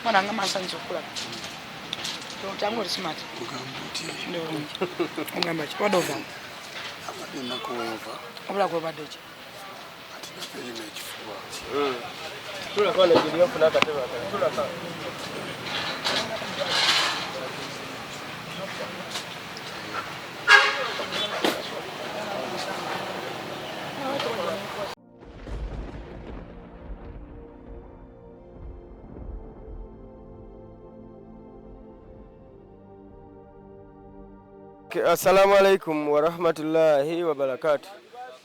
Mwana ngama sanzo kula. Tangu oli smart. Ndio. Ngamba chipadova. Amadina kuweva. Obula kwa badeje. Atina peyina ekifuba. Tula kwa ndio kuna kateba. Tula kwa. Assalamu alaikum wa rahmatullahi wa barakatuh.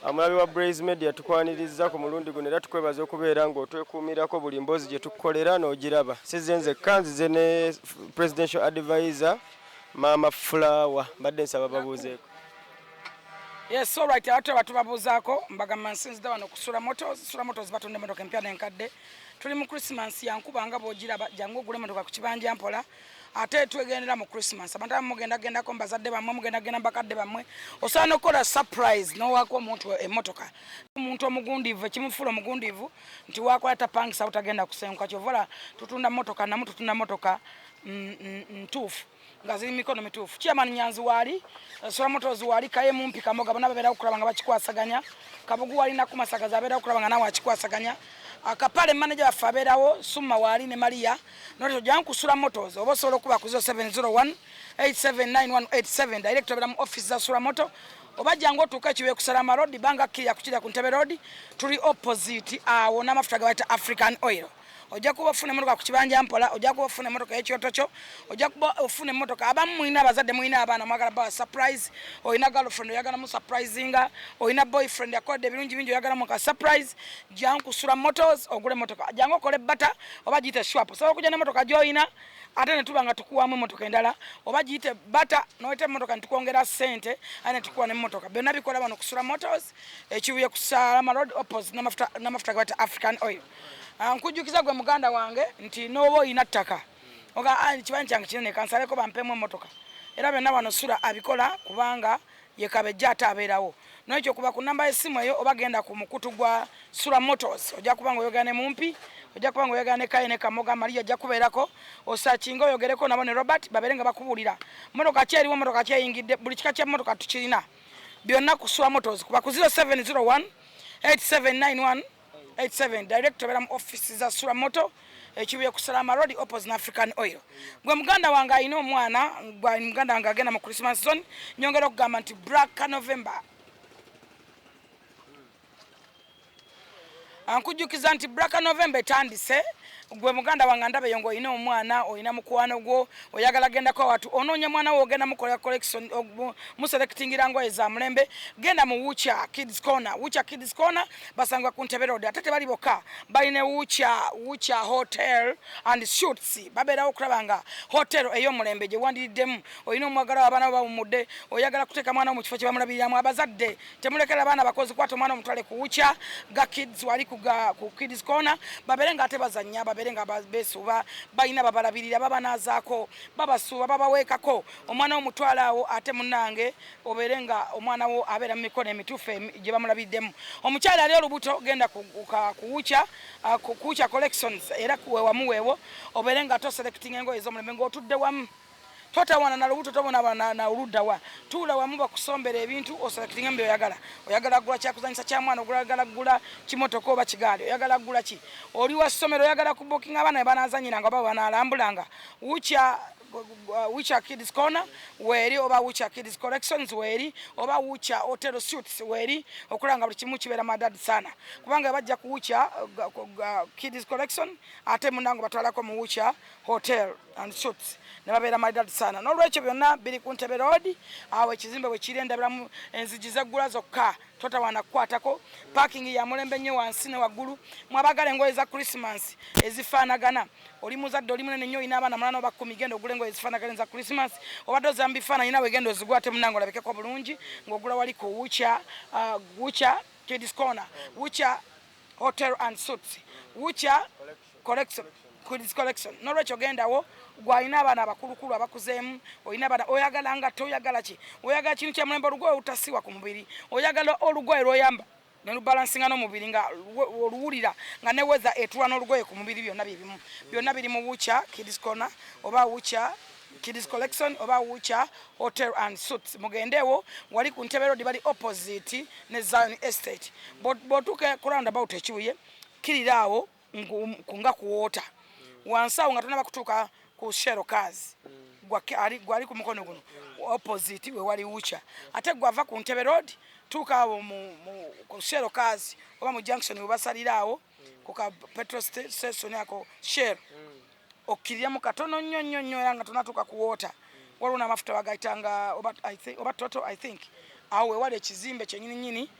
Amulabi wa Blaze Media tukwaniriza ku mulundi guno era tukwebaza okubeera ng'otwekuumirako buli mboozi gye tukolera n'ogiraba. Sizenze kanzize ne Presidential Advisor Mama Flower mbadde nsaba babuuzeeko. Yes, all right. Ate batubabuuzaako mbagamba nsinzidde wano ku Sura Motors batunda emmotoka empya n'enkadde. Tuli mu Christmas yankuba nga bw'ogiraba jangu ogule emmotoka ku kibanja mpola. Ate twegendera mu Christmas abantu abamugendagendako mbazadde bammwe mugendagenda bakadde bammwe osaana okukola surprise n'owaako omuntu emmotoka omuntu omugundiivu ekimufuula omugundiivu nti wakola tapangisa butagenda kusenguka kyovola tutunda mmotoka namu tutunda mmotoka ntuufu nga ziri mikono mituufu Chairman Nyanzi waali Sura Motors waali kaye mumpi kamoga bonna babeera okulaba nga bakikwasaganya Kabugu waali nakumasagaza abeera okulaba nga nawe akikwasaganya akapale manager waffe abeerawo Summa waali ne Maria noto jangu Sura Motors oba osobola okuba ku 0701 879187 direct obeera mu office za Sura Moto oba jangu otuuka ekiwe ku Salama Road banga kiriya kukirya ku Ntebe Road tuli opposite awo n'amafuta gabayita African Oil ojja kuba ofuna emmotoka ku kibanja mpola ojja kuba ofuna emmotoka y'ekyoto kyo ojja kuba ofuna emmotoka abamu mwina abazadde mwina abaana mwagala bawa surprise oyina girlfriend oyagala mu surprisinga oyina boyfriend yakodde ebirungi bingi oyagala mu ka surprise jangu Sura Motors ogule emmotoka jangu okole bata oba giyite swap osobola okujja n'emmotoka gy'oyina ate ne tuba nga tukuwamu emmotoka endala oba giyite bata n'oyita emmotoka nitukwongera ssente ate ne tukuwa n'emmotoka byonna bikola bano ku Sura Motors ekibuye ku Salama Road opposite n'amafuta gabayita African Oil nkujjukiza gwe muganda wange nti n'oba oyina ttaka oga kibanja kyange kinene kansaleko bampemu emmotoka era byonna wano Sura abikola kubanga ye kabejja ate abeerawo n'ekyo kuba ku namba y'essimu eyo oba genda ku mukutu gwa Sura Motors ojja kuba ng'oyogera ne mumpi ojja kuba ng'oyogera ne Kaye ne Kamoga Maria ajja kubeerako osakinga oyogereko nabo ne Robert babeere nga bakubuulira mmotoka ki eriwo mmotoka ki eyingidde buli kika ky'emmotoka tukirina byonna ku Sura Motors kuba ku 0701 879187 direct obeera mu office za Sura Moto ekibuye ku Salama Road opposite na African Oil gwe muganda wange alina omwana gwe muganda wange agenda mu Christmas zone nyongera okugamba nti Black November ankujjukiza nti Black November etandise gwe muganda wange ndabe yongo oyina omwana oyina mukwano gwo oyagala gendako awatu onoonya mwana wo ogenda mukola collection muselectingira ngoye za mulembe genda mu Wucha Kids Corner basangwa ku Ntebe Road ate tebali bokka balina Wucha Hotel and Suites babeerawo okulaba nga hotel ey'omulembe gye wandiriddemu oyina omwagala w'abaana bawumudde oyagala kuteeka mwana wo mu kifo kye bamulabiriramu abazadde temulekera abaana bakozi kwata omwana omutwale ku Wucha ga Kids wali ku Kids Corner babeere nga ate bazannya babeere nga besuuba balina babalabirira babanazaako babasuuba babaweekako omwana w'omutwala awo ate munnange obeere nga omwana wo abeera mu mikono emituufu gye bamulabiddemu omukyala ali olubuto genda ku Wucha Collections era kuweewamu weewo obeere nga toselecting engoye ez'omulembe ng'otudde wamu totawana na lubuto tobona na oluddawa tuula wamu bakusombera ebintu oselecting mbyo oyagala gula kyakuzanyisa kya mwana oyagala gula kimotoka oba kigaali oyagala gula ki oli wa ssomero oyagala ku booking abaana banazanyira nga baba banalambulanga Wucha Kids Corner weeri oba Wucha Kids Collections weeri oba Wucha Hotel Suites weeri okulanga buli kimu kibeera madadi sana kubanga bajja ku Wucha Kids Collection ate munango batwalako mu Wucha Hotel and Suites ne babeera madadi sana n'olwekyo byonna biri ku Ntebe Road awo ekizimbe bwe kiri endabiramu enzigi zeggula zokka totawana kukwatako parking ya mulembe nnyo wansi ne waggulu mwabagala engoye za Christmas ezifaanagana oli muzadde oli munene nnyo olina abaana mulana oba 10 genda ogula engoye ezifaanagana za Christmas obadde ozamba bifaananyi nawe genda ozigula ate munange olabikeko bulungi ng'ogula wali ku Wucha Kids Corner Wucha Hotel and Suites Wucha Kids Collection n'olwekyo gendawo gwalina abaana abakulukulu abakuzeemu olina abaana oyagala nga toyagala ki oyagala kintu kya mulembe olugoye olutasiwa ku mubiri oyagala olugoye lwoyamba ne lubalansinga n'omubiri nga oluwulira nga neweza etula n'olugoye ku mubiri byonna biri mu Wucha Kids Corner oba Wucha Kids Collection oba Wucha Hotel and Suites. Mugendewo wali ku Ntebe Road bali opposite ne Zion Estate. Botuke ku roundabout ekibuye kirirawo kunga kuwota. Wansawo nga tonna bakutuka ku Shero Cars. Gwali ku mukono guno opposite we wali Wucha. Ate gwava ku Ntebe Road tuka ku Shero Cars oba mu junction obasalirawo ku ka petrol station yako Shell. Okirya mu katono nnyo yanga tunatuka kuwota waliwo n'amafuta bagayitanga oba Total I think awo wewali ekizimbe kyennyini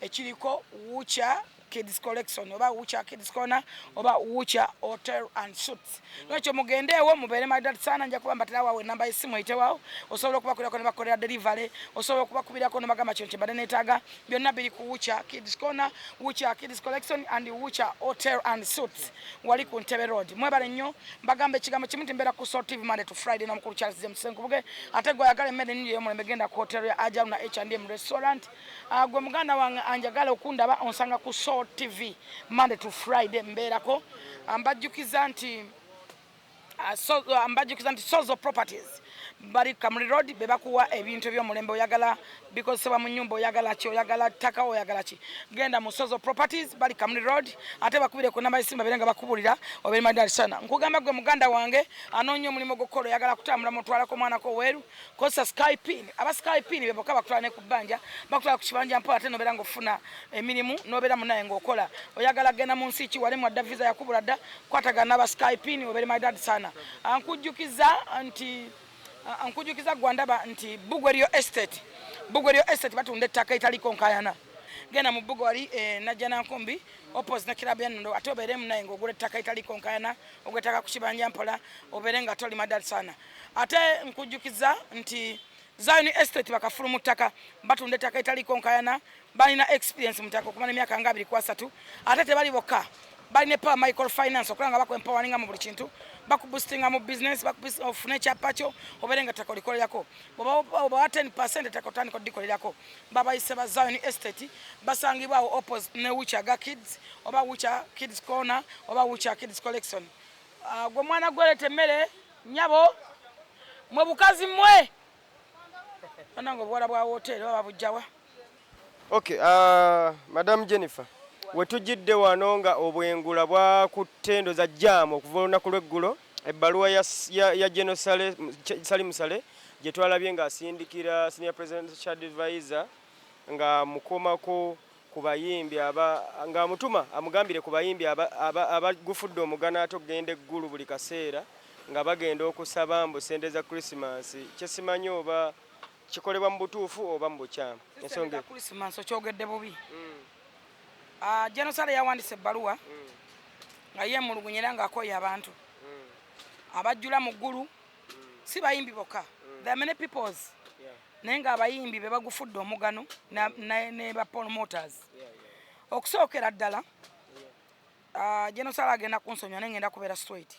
ekiriko Wucha Kids Collection oba Wucha Kids Corner oba Wucha Hotel and Suites. N'ekyo mugendeewo mubeere maidad sana nja kuba mbatira wawe namba y'essimu eyitewawo osobola okubakulirako ne bakolera delivery osobola okubakubirako ne bagamba kino kye mbadde neetaaga byonna biri ku Wucha Kids Corner Wucha Kids Collection and Wucha Hotel and Suites wali ku Ntebe Road. Mwebale nnyo mbagambe ekigambo kimu nti mbeera ku Soul TV Monday to Friday n'omukulu Charles James Senkubuge ate gwe ayagala emmere ennyo ey'omulembe genda ku hotel ya Ajalu na H&M Restaurant. Gwe muganda wange anjagala okundaba onsanga ku Soul TV Monday to Friday mbeerako ambajjukiza nti Sozo Properties bali Kamri Road bebakuwa ebintu by'omulembe oyagala bikozesebwa mu nnyumba oyagala ki oyagala ttaka oyagala ki genda mu Sozo Properties bali Kamri Road ate bakubire ku namba y'essimu babeerenga bakubulira obeeri madali sana. Nkugamba gwe muganda wange anoonya omulimu gw'okukola oyagala kutambula mutwalako omwanako weeru kozesa Skypin aba Skypin be bokka bakutwala ne ku bbanja bakutwala ku kibanja mpola ate nobeera ng'ofuna emirimu nobeera munaye ng'okola oyagala genda mu nsi ki walemu adda visa yakubula dda kwatagana aba Skypin obeeri madali sana. Ankujjukiza gwandaba nti Bugwerio Estate batunda ettaka italiko nkayana genda mu Bugwe wali najjana nkumbi opposite na kirabu yanno ate obeere munaye ng'ogula ettaka italiko nkayana ogw'ettaka ku kibanja mpola obeere nga toli madali sana. Ate nkujjukiza nti Zion Estate bakafulu mu ttaka batunda ettaka italiko nkayana balina experience mu ttaka okumala emyaka nga 2 ku 3 ate tebali bokka balina Power Microfinance okulanga bakwempoweringa mu buli kintu bakuboostinga mu business bakufuna ekyapa kyo obeere nga ttaka olikolerako oba 10% ettaka otandika oddikolerako babayise ba Zion Estate basangibwawo opposite ne Wucha Kids oba Wucha Kids Corner oba Wucha Kids Collection. Gwe mwana gweleta emmere nyabo mwe bukazi mmwe banange obuwala bwa hotel baba bujjawa. Okay, Madam Jennifer wetujidde wano nga obwengula bwakutte ndoza jjaamu okuva olunaku lw'eggulo ebbaluwa ya General Salim Saleh gye twalabye ng'asindikira Senior Presidential Advisor nga mukomako ku bayimbi ng'amutuma amugambire ku bayimbi abagufudde omugana ate okugenda eggulu buli kaseera nga bagenda okusaba mbu ssente za Christmas kyesimanyi oba kikolebwa mu butuufu oba mu bukyamu ensonga Christmas okyogedde bubi. General Saleh yawandise ebbaluwa nga yeemulugunyera ng'akoye abantu abajjula mu ggulu si bayimbi bokka there are many peoples naye ng'abayimbi be bagufudde omugano ne ba promoters okusookera ddala General Saleh agenda kunsonyiwa naye ngenda kubeera straight.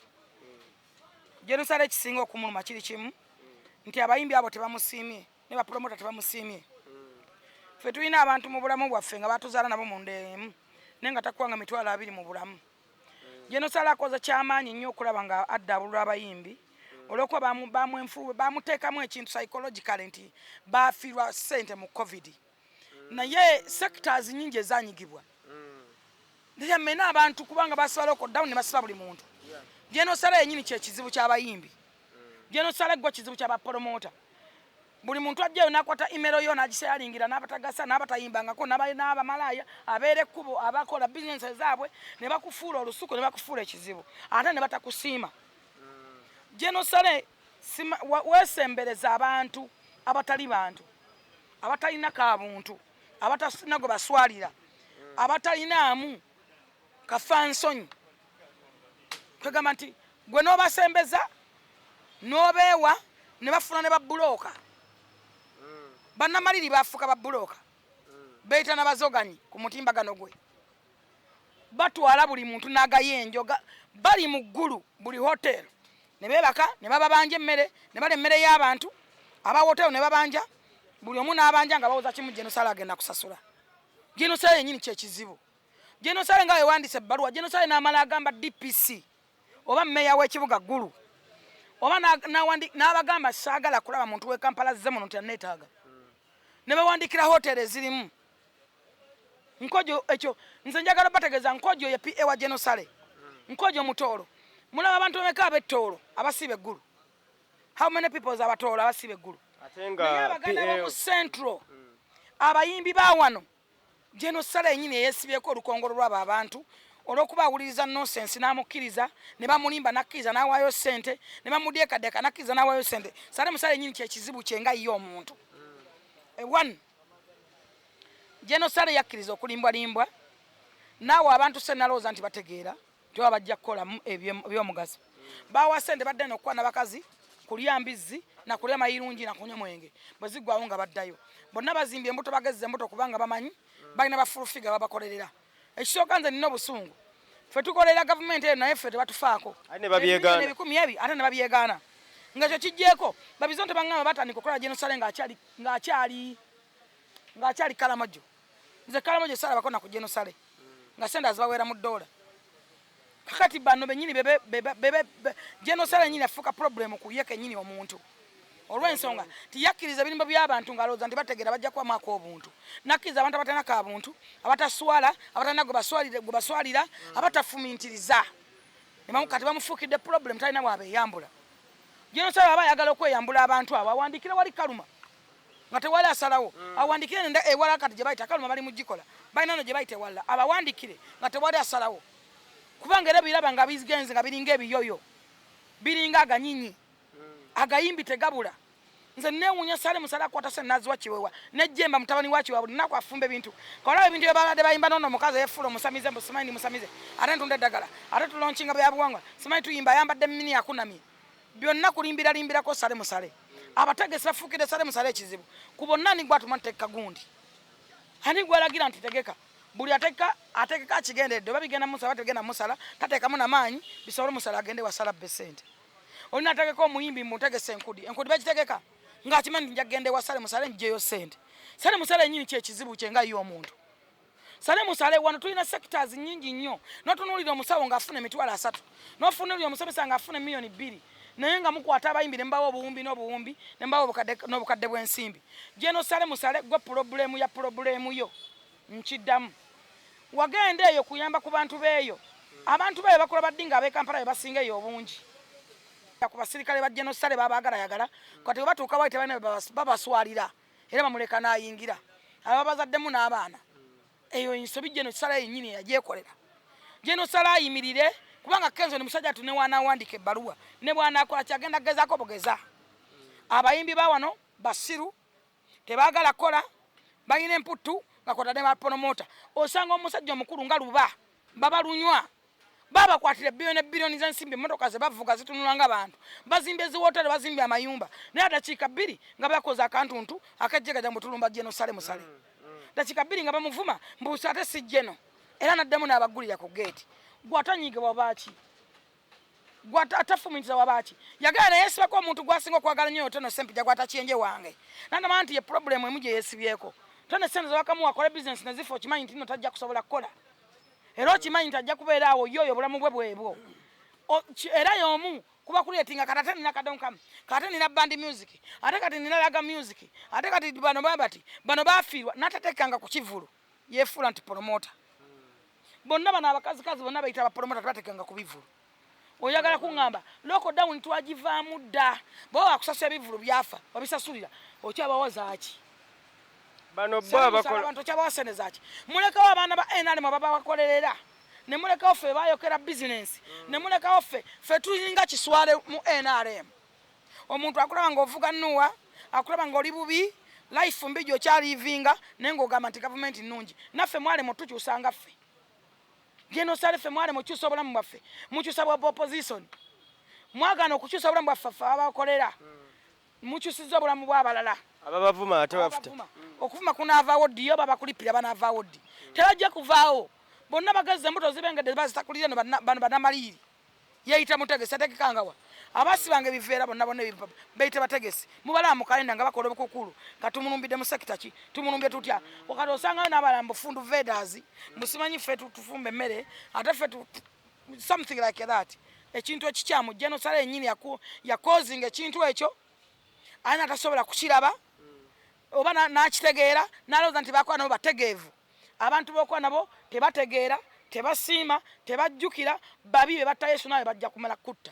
General Saleh ekisinga okumuluma kiri kimu nti abayimbi abo tebamusiimye ne ba promoter tebamusiimye. Ffe tulina abantu mu bulamu bwaffe nga batuzaala nabo mu ndeemu naye nga takuwanga 20 mu bulamu. General Saleh akoze kyamaanyi nnyo okulaba nga addabulula abayimbi olw'okuba bamuteekamu ekintu psychologically nti baafiirwa ssente mu COVID naye sectors nnyingi ezanyigibwa mena abantu kubanga basiba lockdown ne basiba buli muntu. General Saleh yennyini kyekizibu ky'abayimbi. General Saleh gwa kizibu ky'abapromota. Buli muntu ajjayo nakwata email yo nagiseyalingira n'abatagasa n'abatayimbangako n'abamalaya abeere ekkubo abakola bizinesi zaabwe ne bakufuula olusuku ne bakufuula ekizibu ate ne batakusiima. General Saleh weesembereza abantu abatali bantu abatalina kabuntu abatasina gwe baswalira abatalinaamu kafansonyi kwegamba nti gwe n'obasembeza n'obeewa ne bafuna ne babulooka bannamaliri bafuuka babulooka beeyita n'abazoganyi ku mutimbagano gwe batwala buli muntu n'agayenjo bali mu ggulu buli hotel ne beebaka ne bababanja emmere ne bala emmere y'abantu aba hotel ne babanja buli omu n'abanja nga bawoza kimu General Saleh agenda kusasula. Genocide yennyini kyekizibu. Genocide nga wewandise ebbaluwa genocide n'amala agamba DPC oba mmeeya w'ekibuga Gulu oba n'abagamba saagala kulaba muntu w'e Kampala zze muno teyanneetaaga ne bawandikira hoteri ezirimu nkojo ekyo nze njagala bategeeza nkojo ye PA wa genocide nkojo mutoolo mulaba abantu bameka ab'ettoolo abasiba eggulu how many people abatoolo abasiba eggulu atenga PA Central abayimbi ba wano genocide yennyini yeesibyeko olukongolo lw'abo abantu olw'okuba awuliriza nonsense n'amukkiriza ne bamulimba nakkiriza n'awaayo ssente ne bamudyekadeka nakkiriza n'awaayo ssente sale musale yennyini kyekizibu kye nga ye omuntu one genocide yakkiriza okulimbwalimbwa naawe abantu sennalowooza nti bategeera tyoba bajja kukola ebyomugaso bawa ssente badde n'okukuba n'abakazi kulya mbizzi nakulya mayirungi nakunywa mwenge bwe ziggwawo nga baddayo bonna bazimbye embuto bagezza embuto kubanga bamanyi balina bafulufiga babakolerera ekisooka nze nina obusungu ffe tukolera gavumenti eyo naye ffe tebatufaako ebikumi ebi ate ne babyegaana nga kyo kijjeeko babizo nti baŋŋamba batandika okukola genocide ng'akyali Kalamojo nze Kalamojo salabako na ku genocide nga sente azibaweera mu ddoola kakati bano bennyini genocide nyini afuuka problemu ku ye kennyini omuntu olw'ensonga tiyakkiriza ebirimba by'abantu ng'alowooza nti bategeera bajja kubamuako obuntu nakkiriza abantu abatalina buntu abataswala abatalina gwe baswalira abatafumintiriza kati bamufuukidde problemu talina bw'abeeyambula genocide aba ayagala okweyambula abantu abo awandikira wali Kaluma nga tewali asalawo awandikire nenda ewala kati gye bayita Kaluma bali mu gikola balina no gye bayita ewala abawandikire nga tewali asalawo kubanga era biraba nga bigenze nga biringa ebiyoyo biringa aganyinyi agayimbi tegabula nze neewuunya sale musala akwata se naziwa kiwewa nejjemba mutabani wa kiwewa buli nnaku afumba ebintu kola ebintu bye babadde bayimba nono omukazi eyefuula omusamize mbu simanyi musamize ate ntunda eddagala ate tulonkinga byabuwangwa simanyi tuyimba ayambadde mini akunamye byonna kulimbiralimbirako sale musale abategesi bafuukidde sale musale ekizibu ku bonna ni gwatuma ntekka gundi ani gwalagira nti tegeka buli ategeka akigenderedde oba bigenda musala bategenda musala tateekamu n'amaanyi bisobole musala agende wasala besente olina ategeka omuyimbi mutegese enkudi bagitegeka ng'akimanyi nja kugenda ewasale musale njeyo ssente sale musale ennyini kyekizibu kye nga ye omuntu sale musale wano tulina sectors nnyingi nnyo n'otunuulira omusawo ng'afuna emitwalo 3 n'ofunuulira omusomesa ng'afuna miliyoni 2 naye nga mukwata abayimbi ne mbawo obuwumbi n'obuwumbi ne mbawo n'obukadde bw'ensimbi gyeno sale musale gwe pulobulemu ya pulobulemu yo nkiddamu wagenda eyo kuyamba ku bantu beeyo abantu beeyo bakola baddinga ab'e Kampala be basinga eyo obungi ku basirikale ba genocide babaagalayagala kati bwe batuuka baite bane babaswalira era bamuleka n'ayingira ababazaddemu n'abaana eyo ensobi genocide yennyini yagyekolera genocide ayimirire kubanga Kenzo ni musajja atu ne wanaawandika ebbaluwa ne bwanaakola kyagenda gezaako bugeza abayimbi ba wano basiru tebaagala kola balina emputtu nga kwotadde bapromoota osanga omusajja omukulu nga luba babalunywa babakwatira biliyoni z'ensimbi emmotoka ze bavuga zitunula nga bantu bazimba eziwotale bazimba amayumba naye dakiika 2 nga bakoze akantuntu akajjegajja mbu tulumba genocide musale dakiika 2 nga bamuvuma mbuusi ate si geno era naddemu n'abagulira ku geeti gwatanyiigibwa baaki gwatafumitiza wabaaki yagala naye yesibako omuntu gwasinga okwagala nnyo tono sempija gwatakiyenje wange nandama nti ye problemu emu gye yeesibyeko tone sente zewakamu wakole bizinesi nezifa okimanyi nti nno tajja kusobola kukola era okimanyi nti ajja kubeera awo yoyo obulamu bwe bwebwo era y'omu kuba kuleetinga kati ate nina kadonkamu kati nina bandi music ate kati nina laga music ate kati bano babati bano bafiirwa n'atateekanga ku kivulu yeefuula nti promota bonna bano abakazikazi bonna bayita abapromota tebateekanga ku bivulu oyagala kuŋŋamba loko down twagivaamu dda bwe wakusasula ebivulu byafa wabisasulira okyabawozaaki bano babakola abantu okyabawasenezaaki mulekawo abaana ba NRM babakolerera ne mulekawo ffe bayokera bizinensi ne mulekawo ffe tulinga kiswale mu NRM omuntu akulaba ng'ovuga nnuwa akulaba ng'oli bubi life mbi gy'okyalivinga naye ng'ogamba nti gavumenti nnungi naffe mwalemu tukyusanga ffe genocide ffe mwalemu okyusa obulamu bwaffe mukyusa bwa opposition mwagaana okukyusa obulamu bwaffe ffe ababakolera mukyusizza obulamu bw'abalala ababavuma ate bafuta okuvuma kunaavaawo ddi yo babakulipira banaavaawo ddi tebajja kuvaawo bonna bagazza embuto zibengedde bazitakulire bano bannamaliiri yayita mutegesi atekekangawa abasi bange biveera bonna bonna bayita bategesi mubala mu kalenda nga bakola obukukulu katumunumbidde mu sekita ki tumunumbye tutya wakati osangayo n'abalambo fundu vedas musimanyi ffe tufumba emmere ate ffe something like that ekintu ekikyamu jenosale ennyini yakozinga ekintu ekyo ayina tasobola kukiraba oba n'akitegeera n'alowooza nti bakola nabo bategeevu abantu b'okuba nabo tebategeera tebasiima tebajjukira babi be batta Yesu nawe bajja kumala kutta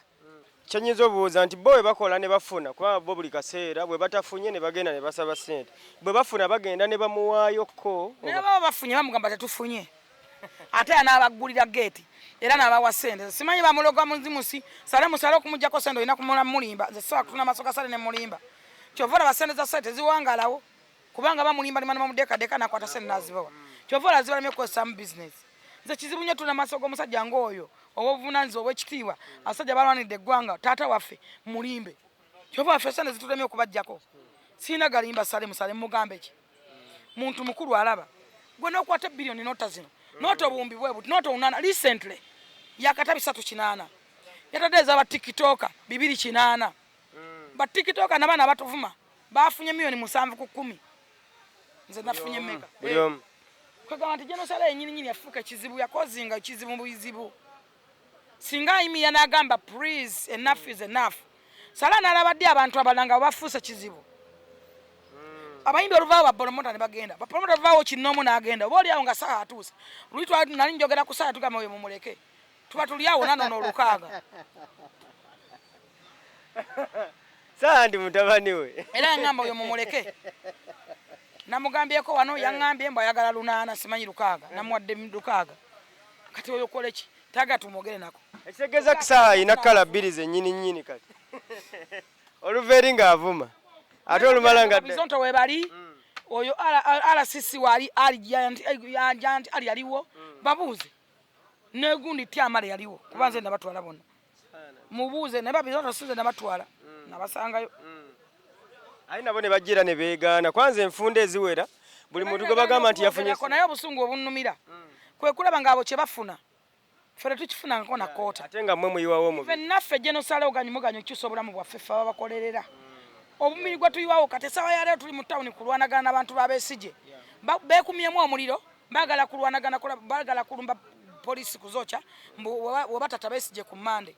kyenyinza obuuza nti bo bwe bakola ne bafuna kuba bo buli kaseera bwe batafunye ne bagenda ne basaba ssente bwe bafuna bagenda ne bamuwaayoko naye baba bafunye bamugamba tetufunye ate n'abaggulira geeti era n'abawa ssente simanyi bamuloga muzimusi sale musale okumugyako ssente olina kumula mulimba nze sobola kufuna maaso ga sale ne mulimba kyova olaba ssente za ssente teziwangalawo kubanga bamulimba ne bamudeekadeeka nakwata ssente n'azibawa kyova olaba zibalemye okukozesa mu bizinesi nze kizibu nnyo tuna maaso g'omusajja ng'oyo obw'obuvunaanyizibwa obw'ekitiibwa abasajja balwanidde eggwanga taata waffe mulimbe kyova waffe ssente zitulemye okubajjako siina galimba sale musale mugambe ki muntu mukulu alaba gwe n'okwata biliyoni nota zino nota obuwumbi bwe buti nota 8 recently yakata 380 yatadeeza ba tikitoka 280 ba tikitoka n'abaana abatuvuma bafunye miliyoni 7 ku 10 nze nafunye mmeka kwegamba nti jenosale yennyini yafuuka ekizibu yakozinga ekizibu mu bizibu singa ayimiya n'agamba please enough is enough sala n'alabadde abantu abalanga bafuuse kizibu abayimbi oluvaawo babolomota ne bagenda babolomota oluvaawo kinoomu n'agenda oba oliawo nga saa atuuse luli nali njogera ku saa tugamba we mumuleke tuba tuli awo nanono olukaaga saa ndi mutabani we era yaŋŋamba oyo mumuleke namugambyeko wano yaŋŋambye mbu ayagala 8 simanyi 6 namuwadde 6 kati oyo kole ki taga tumwogere nako ekitegeeza kisaa ayina kala 2 zennyini nnyini kati oluveeri ng'avuma ate olumala nga bizonto we bali oyo RCC wali ali yaliwo babuuze negundi tyamale yaliwo kuba nze nabatwala bonna mubuuze ne babizonto sinze nabatwala nabasangayo ayi nabo ne bajjira ne beegaana kwanza enfunda eziwera buli muntu gwe bagamba nti yafunye naye obusungu obunnumira kwe kulaba ng'abo kye bafuna fere tukifunangako na koota ate nga mmwe muyiwawo omubi naffe jenosale oganyimuganyo okyusa obulamu bwaffe ffe ababakolerera obumiri gwe tuyiwawo kati essaawa ya leero tuli mu tawuni kulwanagana n'abantu b'abeesije beekumyemu omuliro baagala kulwanagana baagala kulumba poliisi kuzokya we batata beesije ku mmande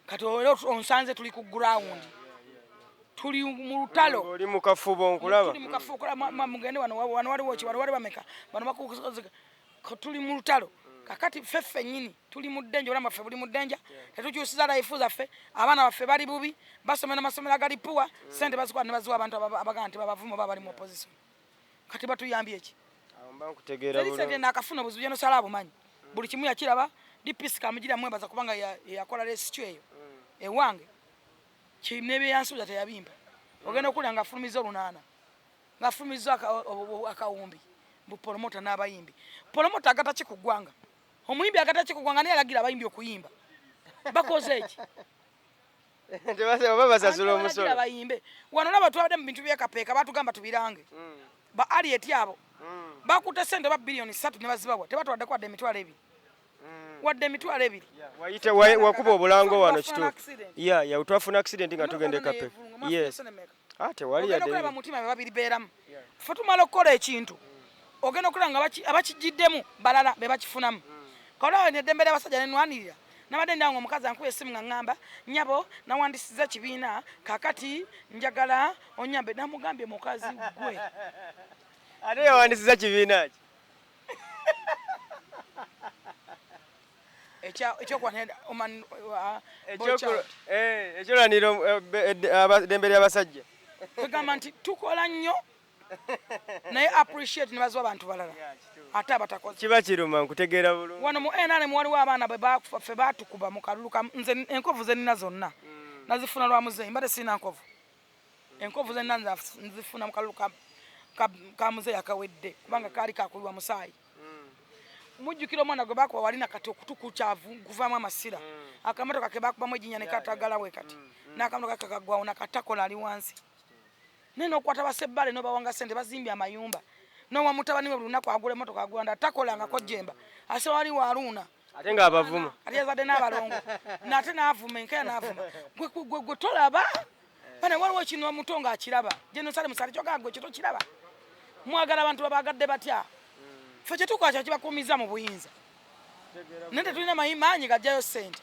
kati olero onsanze tuli ku gurawundi tuli mu lutalo oli mu kafubo nkulaba tuli mu kafubo mugende wano waliwo ki wano wali bameka bano bakukozeka tuli mu lutalo kakati feffe nyini tuli mu ddenja olama ffe buli mu ddenja tetukyusiza laifu zaffe abaana baffe bali bubi basomera amasomero agali puwa sente bazikuwa ne baziwa abantu abagaa nti babavuma baba bali mu opposition kati batuyambye eki sente nakafuna obuzibu jenosala abumanyi buli kimu yakiraba DPC kamugira mwebaza kubanga yakola rescue eyo ewange kinebe yansuza teyabimba ogenda okulya nga afulumiza 8 nga afulumiza akawumbi bu promota n'abayimbi promota agata kikugwanga omuyimbi agata kikugwanga ne yalagira abayimbi okuyimba bakoze eki baba basasula omusolo abayimbe wano nabo twabadde mu bintu byekapeeka batugamba tubirange ba alieti abo bakuta sente ba biliyoni 3 ne bazibawa tebatwadde kwadde emitwalo 2 wadde emitwalo 2 wayite wakuba obulango wano kituufu ya utwafuna accident nga tugende kape yes ate wali yadde okulaba mutima babiri beeramu ffe tumala okukola ekintu ogenda okulaba nga abakigiddemu balala be bakifunamu kawulawo neddembe ly'abasajja nenwanirira nabadde ndawo omukazi ankuba essimu nga ŋŋamba nyabo nawandisiza kibiina kakati njagala onyambe namugambye mukazi gwe ate yawandisiza kibiina ki ekyolaniro eddembe ly'abasajja kwegamba nti tukola nnyo naye appreciate ne baziwa abantu balala ate abatakoze kiba kiruma nkutegeera bulungi wano mu NRM waliwo abaana ffe baatukuba mu kalulu nze enkovu ze nina zonna nazifuna lwa muzeeyi mbadde sirina nkovu enkovu ze nina nzifuna mu kalulu ka muzeeyi akawedde kubanga kaali kakulibwa musaayi mujjukira omwana gwe bakuba walina kati okutuku kyavu kuvaamu amasira akamotoka ke bakubamu ejjinya ne katagalawe kati n'akamotoka kakagwawo nakatakola ali wansi naye n'okukwata basebbale n'obawanga ssente bazimbye amayumba n'owa mutabani we buli lunaku agula emmotoka agulanda takolangako jjemba ase wali waaluuna ate ng'abavuma ate yazadde n'abalongo nate n'avuma enkaya n'avuma gwe tolaba bane waliwo kino omuto ng'akiraba Jenosali Musale kyogaa gwe kito kiraba mwagala abantu babagadde batya ffe kyetukola kyo kibakuumiza mu buyinza naye tetulina maanyi gajjayo ssente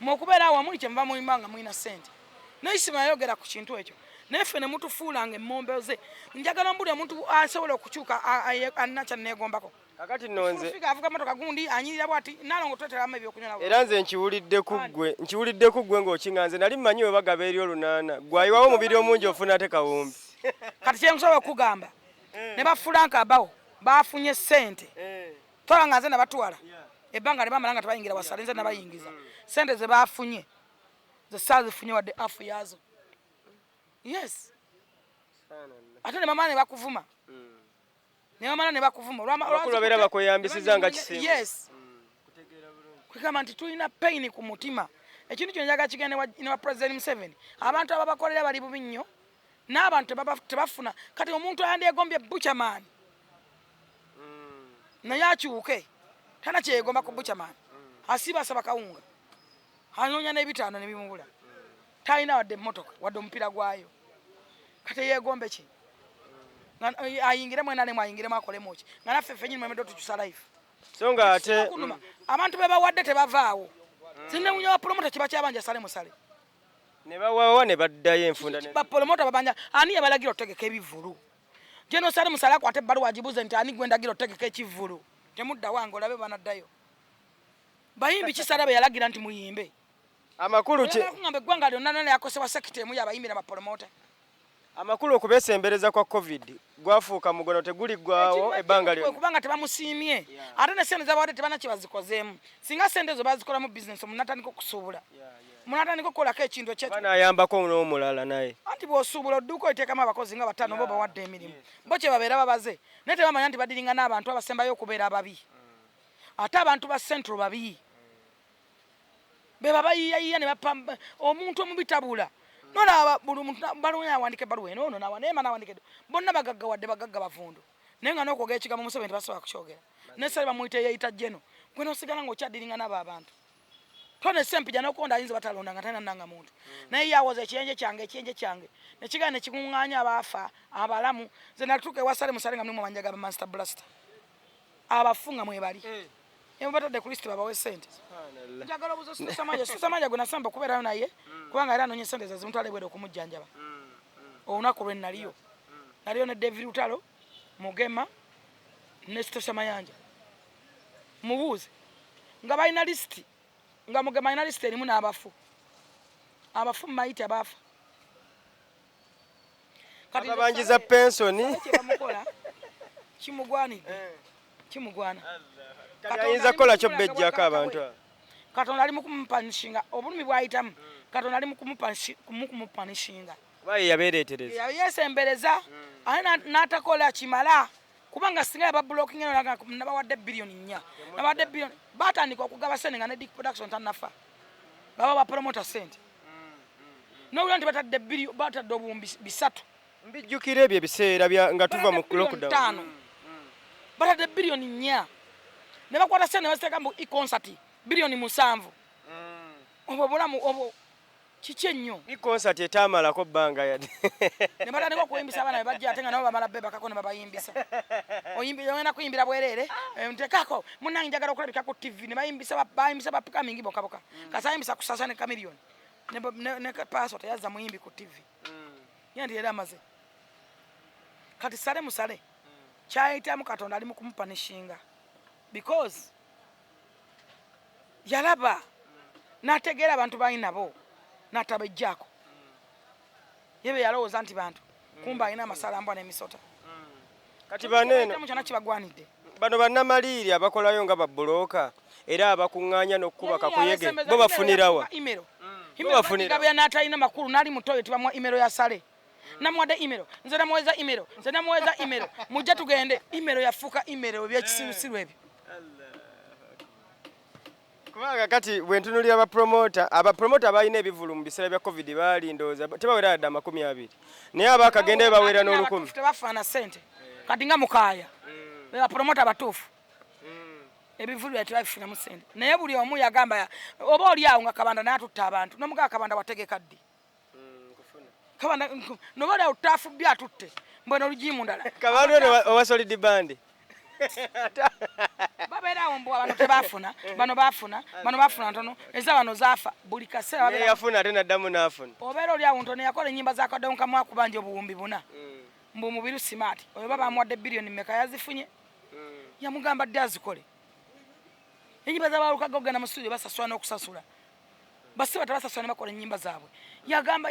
muokubeera awo muli kyemuva muyimba nga mulina ssente naye Isima yayogera ku kintu ekyo naye ffe ne mutufuulanga emmombe ze njagala mbuli omuntu asobola okukyuka alina kyanneegombako kakati nonze avuga motoka gundi anyirira bwati nalongo tweteramu ebyokunywa nabo era nze nkiwulidde ku ggwe ng'okinga nze nali mmanyi we bagaba eri olunaana gwayiwawo omubiri omungi ofuna ate kawumbi kati kyensobola okugamba ne bafulanka abawo bafunye ssente tola nga nze nabatwala ebbanga ne bamala nga tebayingira wasale nze nabayingiza ssente ze bafunye ze saazifunye wadde afu yaazo yes ate ne bamala ne bakuvuma ne bakuvuma olwakulu babeera bakweyambisiza nga kisimba yes kugamba nti tulina pain ku mutima ekintu kyo njaga kigende wa President Museveni abantu ababakolera bali bubi nnyo n'abantu tebafuna kati omuntu ayandeegombye buchaman naye akyuke tana kyeyegomba ku buchaman asiba asaba kawunga anoonya n'ebitaano ne bimubula talina wadde emmotoka wadde omupiira gwayo kati yegombe ki ayingiremu enalemu ayingiremu akolemu ki nga naffe ffennyini mwemedde tukyusa life so nga ate abantu bebawadde tebavaawo sinewunya bapromota kiba kyabanja sale musale ne bawawa ne baddayo enfunda bapromota babanja ani yabalagira otegeka ebivulu Jenosali Musale akwate ebbaluwa agibuze nti ani gwendagira otegeka ekivulu temudda wange olabe banaddayo bayimbi kisala be yalagira nti muyimbe amakulu kungamba eggwanga lyonna nane yakosebwa sekita emu yabayimbira bapromota amakulu okubesembereza kwa covid gwafuuka mugono teguliggwawo ebbanga lyo kubanga tebamusiimye ate ne sente zabawadde tebana kibazikozeemu singa sente zo bazikolamu bizinesi omunatandika okusuubula munatandika okukolako ekintu banayambako n'omulala naye anti bw'osuubula odduuka oiteekamu abakozi nga bataano bo bawadde emirimu bo kye babeera babaze naye tebamanya nti badiringa n'abantu abasembayo okubeera ababi ate abantu ba central babi be babayiyayiya ne bapamba omuntu omubitabula nolaba buli muntu balwonya awandike baluwa eno ono nawaneema nawandike bonna bagagga wadde bagagga bavundu naye nga n'okwogera ekigambo Museveni tebasobola kukyogera nesale bamuyita yeyita jeno gwe nosigala ng'okyadiringa n'abo abantu tone sempija n'okuwonda ayinza batalonda nga talina nanga muntu naye yawoza ekiyenje kyange nekigaa ne kikuŋŋaanya abaafa abalamu nze natuuka ewa Sale Musale nga mulimu abanjaga ba Master Blaster abafu nga mwebali batadde Kristo babawe ssente njagala obuzo Susamanja gwe nasamba okubeerayo naye kubanga era anoonya ssente ze zimutwala ebwere okumujjanjaba olunaku lwe naliyo ne David Lutalo Mugema ne Sitosa Mayanja mubuuze nga balina lisiti nga Mugema alina lisiti erimu n'abafu mu mayiti abaafa ababanjiza pensoni kyebamukola kimugwana ayinza kukola kyo bejjako abantu Katonda ali mu kumupanishinga obulumi bwayitamu Katonda ali mu kumupanishinga baye yabeereetereza yesembereza ate n'atakola kimala kubanga singa yabablocking eno nabawadde biliyoni 4 nabawadde biliyoni batandika okugaba sente nga ne Dick Production tannafa baba bapromota sente nowula nti batadde obuwumbi 3 mbijjukira ebyo ebiseera nga tuva mu lockdown batadde biliyoni 4 ne bakwata sente baziteeka mu concert biliyoni 7 obwo bulamu obwo kiki ennyo concert etamalako bbanga yadde ne batandika okuyimbisa abaana be bajja ate nga nabo bamala bebakako ne babayimbisa oyina kuyimbira bwereere ntekako munnange njagala okulabika ku TV ne bayimbisa bapikamingi bokaboka kasayimbisa kusasa ne kamiliyoni ne passport yazza muyimbi ku TV yendi era amaze kati Sale Musale kyayitamu Katonda ali mu kumupanishinga because yalaba n'ategeera abantu balinabo n'atabejjaako yebe yalowooza nti bantu kumba alina amasalambwa n'emisota kati baneeno kyonna kibagwanidde bano bannamaliiri abakolayo nga babbulooka era abakuŋŋaanya n'okkuba kakuyege bo bafunirawa gabya n'atalina makulu n'ali mutoyo tibamwa imero ya Sale namuwadde imero nze namuweza imero mujja tugende imero yafuuka imero ebyekisirusiru ebyo kubanga kati bwentunulira abapromota balina ebivulu mu biseera bya covid baali ndowooza tebawera ddala 20 naye abaakagenda bawera n'olukumi tebafaana ssente kati nga mukaaya bebapromota batuufu ebivulira tebabifunamu ssente naye buli omu yagamba oba oli awo nga kabanda naye atutta abantu nomugaa kabanda wategeka ddi kabanda noba oli awo tutafubbye atutte mbwena olugimu ndala kabanda ono owa solid band babeerawo mbu bano tebafuna bano bafuna ntono eza bano zaafa buli kaseera yafuna ate naddamu n'afuna obeera oli awo ntono yakola ennyimba za kadonkamu akubanja obuwumbi buna mbu omubiru simaati oyo baba amuwadde biliyoni mmeka yazifunye yamugamba dde azikole ennyimba z'abalukaga ogenda mu studio basasula n'okusasula basiba tebasasula ne bakola ennyimba zaabwe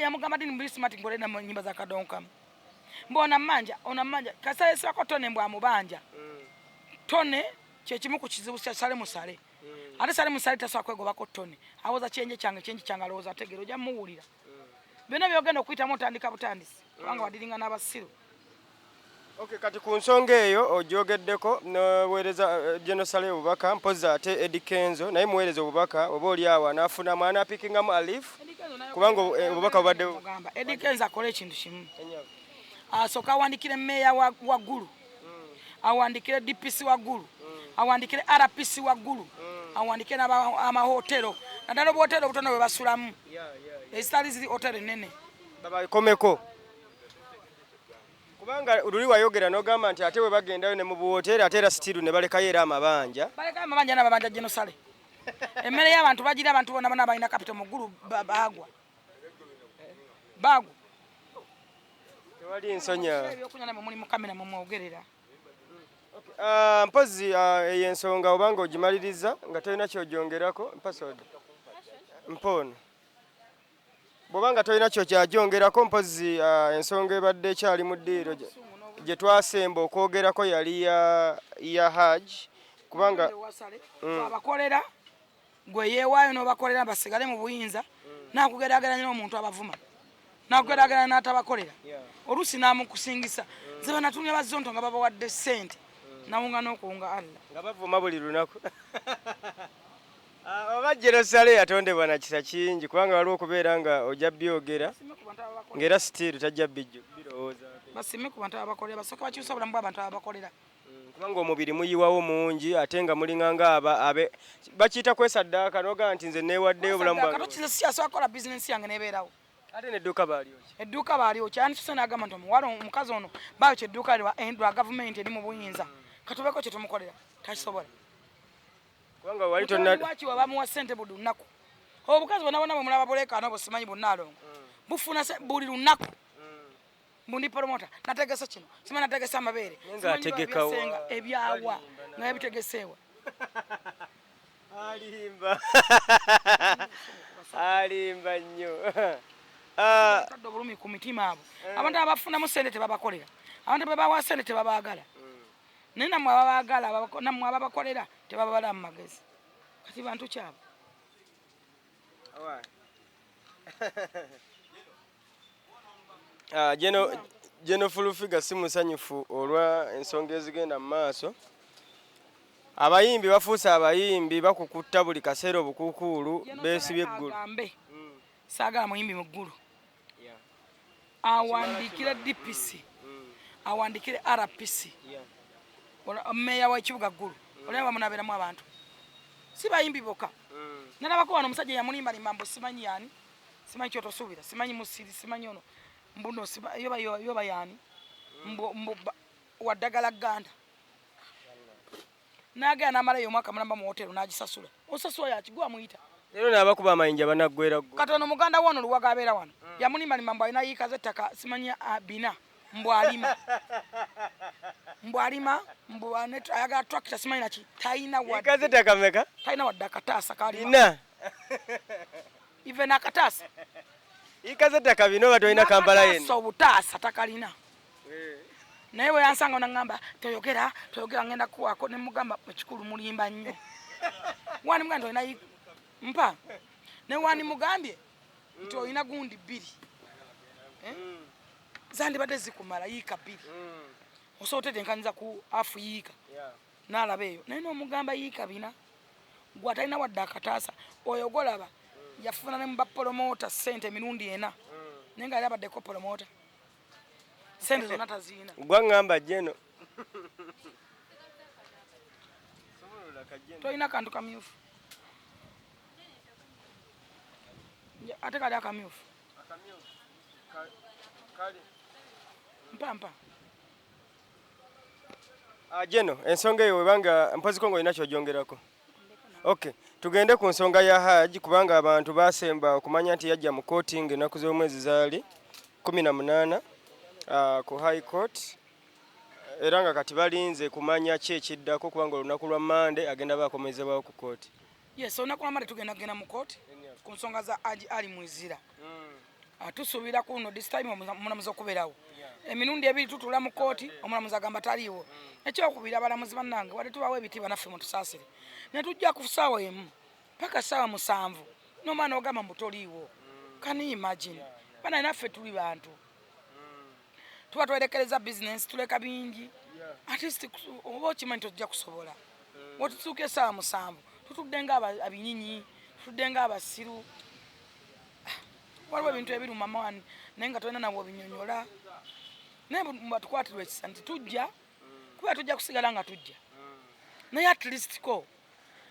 yamugamba ddi mubiru simaati ngole na ennyimba za kadonkamu mbona mmanja kasayesibako tone mbw amubanja tone kyekimu ku kizibu kya sale musale ate sale musale tasobola kwegobako tone awoza kyenje kyange alowooza ategeera ojja muwulira byonna byogenda okuyitamu otandika butandisi kubanga wadiringa n'abasiru Okay, kati ku nsonga eyo ogyogeddeko noweereza Genosale obubaka mpozi ate Eddie Kenzo naye muweereza obubaka oba oli awo anaafunamu anaapikingamu Alif kubanga obubaka bubaddewo Eddie Kenzo akola ekintu kimu asooka awandikire mmeeya waggulu awandikire DPC waggulu awandikire RPC waggulu awandikire n'amahotero naddala obuhotero obutono bwe basulamu ezitali ziri hotero ennene babakomeko kubanga luli wayogera n'ogamba nti ate we bagendayo ne mu buwoteeri ate era sitiru ne balekayo era amabanja n'amabanja Genosale emmere y'abantu bagira abantu bonna bonna balina kapito mu ggulu baagwa tewali nsonya ebyokunywa namwe muli mu kamera mumwogerera mpozi eyo ensonga obanga ogimaliriza nga tolina kyogyongerako mpasoda mpoono bw'obanga tolina kyo kyagyongerako mpozi ensonga ebadde ekyali mu ddiiro gye twasemba okwogerako yali ya Hajj kubanga abakolera gwe yeewaayo n'obakolera basigale mu buyinza nakugeraageranya n'omuntu abavuma nakugeraageranya n'atabakolera oluusi n'amukusingisa ze banatumya bazonto nga babawadde ssente nawunga n'okuwunga Allah nga bavuma buli lunaku oba Genosale yatondebwa na kisa kingi kubanga waliwo okubeera nga ojja byogera ng'era sitiiru tajja birowooza basime ku bantu abakolera basooka bakyusa obulamu bw'abantu abakolera kubanga omubiri muyiwawo mungi ate nga mulinganga abe bakiyita kwesaddaaka n'ogamba nti nze neewaddeyo obulamu bwange siyasobola kukola bizinensi yange n'ebeerawo ate n'edduuka baaliokya edduuka baaliokya anituse n'agamba nti omuwala omukazi ono baayokya edduuka lwa gavumenti eri mu buyinza katubeko kye tumukolera takisobola kubanga wali tonna lwaki bamuwa ssente buli lunaku obukazi bonna bonna bwemulaba buleekaano bwe simanyi bunnaalongo bufuna buli lunaku mbundi promota nategese kino simanyi nategese amabeere ng'ategekawa ebyawa nga yabitegeseewa alimba nnyo tadde obulumi ku mitima abo abantu abafunamu ssente tebabakolera abantu bebawa ssente tebabaagala naye nammwe ababaagala nammwe ababakolera tebababala mu magezi kati bantu kyabo Geno Fulufiga si musanyufu olwa ensonga ezigenda mu maaso abayimbi bafuuse abayimbi bakukutta buli kaseera obukuukuulu beesibye eggulu saagala muyimbi mu ggulu awandikire DPC awandikire RPC mmeeya w'ekibuga ggulu olaba munabeeramu abantu si bayimbi bokka nalabako wano omusajja yamulimbalimba mbu simanyi yaani simanyi kyotosuubira simanyi musiri simanyi ono mbuno yoba yaani mbu waddagala ganda n'agenda n'amalayo omwaka mulamba mu hotero n'agisasula osasula yakigwa muyita leero n'abakuba amayinja banaggwera ggwe katono muganda wono luwaga abeera wano yamulimbalimba mbu alina yiika z'ettaka simanyi bina mbu alima mbu ayagala tractor simanyi naki talina wadde akataasa kalina even akataasa yiika z'ettaka bino oba tolina Kampala yenna obutaasa takalina naye bwe yansanga naŋŋamba toyogera ngenda kuwaako ne mugamba ekikulu mulimba nnyo wani mugambye olina mpa ne wani mugambye nti olina gundi 2 zandibadde zikumala yiika 2 osobola otetenkanyiza ku afu yiika n'alaba eyo naye n'omugamba yiika 4 gwe atalina wadde akataasa oyo golaba yafuna ne mubapolomota ssente emirundi 4 naye nga yabaddeko polomota ssente zonna taziina gwaŋŋamba Geno Toyina kantu kamyufu. Ate kali akamyufu. Mpa. Jeno, ensonga eyo webanga mpoziko ng'olina ky'ogyongerako. Okay, tugende ku nsonga ya Hajji kubanga abantu baasemba okumanya nti yajja mu kkooti ng'ennaku z'omwezi zaali 18 ku High Court era nga kati balinze kumanya ki ekiddako kubanga olunaku lwa Monday agenda baakomezebwawo ku kkooti. Yes, olunaku lwa Monday tugenda mu kkooti ku nsonga za Hajji Ali Mwizira. Tusuubira kuno this time omulamuzi okubeerawo. Emirundi ebiri tutula mu kkooti omulamuzi agamba taliiwo. Ekyokubiri abalamuzi bannange wadde tubawo ebitiibwa naffe mutusaasire. Ne tujja ku ssaawa emu paka ssaawa 7 n'omwana ogamba mbu toliiwo. Can you imagine? Bana naffe tuli bantu. Tuba twerekereza business tuleka bingi. At least oba okimanyi tojja kusobola. Wotutuuka essaawa 7 tutudde nga abinyinyi, tutudde nga abasiru. Waliwo ebintu ebiri mu mama wani naye nga tolina nabwo binyonyola. Naye batukwatirwa ekisa nti tujja kuba tujja kusigala nga tujja. Naye at least ko.